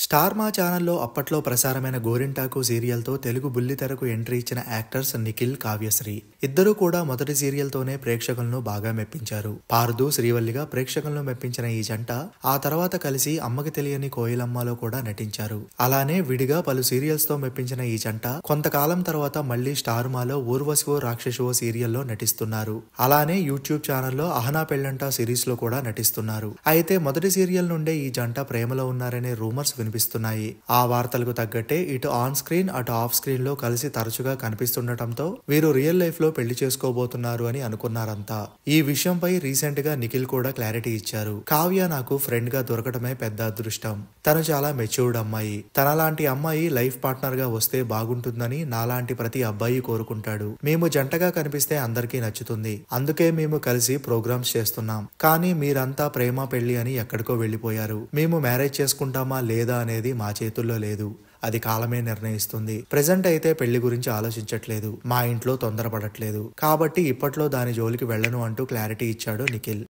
Star మా ఛానల్లో అప్పట్లో ప్రసారమైన గోరింటాకు సీరియల్తో తెలుగు బుల్లితెరకు ఎంట్రీ ఇచ్చిన యాక్టర్స్ నిఖిల్, కావ్యశ్రీ. ఇద్దరూ కూడా మొదటి సీరియల్తోనే ప్రేక్షకులను బాగా మెప్పించారు. పార్దు, శ్రీవల్లిగా ప్రేక్షకులను మెప్పించిన ఈ జంట ఆ తర్వాత కలిసి అమ్మకి తెలియని కోయిలమ్మలో కూడా నటించారు. అలానే విడిగా పలు సీరియల్స్ తో మెప్పించిన ఈ జంట కొంతకాలం తర్వాత మళ్లీ స్టార్ మాలో ఊర్వశివో రాక్షసో సీరియల్లో నటిస్తున్నారు. అలానే యూట్యూబ్ ఛానల్లో అహనా పెళ్ళంట సిరీస్ లో కూడా నటిస్తున్నారు. అయితే మొదటి సీరియల్ నుండే ఈ జంట ప్రేమలో ఉన్నారనే రూమర్స్ వినిపిస్తున్నాయి. ఆ వార్తలకు తగ్గట్టే ఇటు ఆన్ స్క్రీన్ అటు ఆఫ్ స్క్రీన్ లో కలిసి తరచుగా కనిపిస్తుండటంతో వీరు రియల్ లైఫ్ లో పెళ్లి చేసుకోబోతున్నారు అని అనుకున్నారంతా. ఈ విషయంపై రీసెంట్ గా నిఖిల్ కూడా క్లారిటీ ఇచ్చారు. కావ్య నాకు ఫ్రెండ్ గా దొరకటమే పెద్ద అదృష్టం. తను చాలా మెచ్యూర్డ్ అమ్మాయి. తనలాంటి అమ్మాయి లైఫ్ పార్ట్నర్ గా వస్తే బాగుంటుందని నాలాంటి ప్రతి అబ్బాయి కోరుకుంటాడు. మేము జంటగా కనిపిస్తే అందరికీ నచ్చుతుంది. అందుకే మేము కలిసి ప్రోగ్రామ్స్ చేస్తున్నాం. కానీ మీరంతా ప్రేమ పెళ్లి అని ఎక్కడికో వెళ్లిపోయారు. మేము మ్యారేజ్ చేసుకుంటామా లేదా అనేది మా చేతుల్లో లేదు. అది కాలమే నిర్ణయిస్తుంది. ప్రెజెంట్ అయితే పెళ్లి గురించి ఆలోచించట్లేదు. మా ఇంట్లో తొందరపడట్లేదు. కాబట్టి ఇప్పట్లో దాని జోలికి వెళ్లను అంటూ క్లారిటీ ఇచ్చాడు నిఖిల్.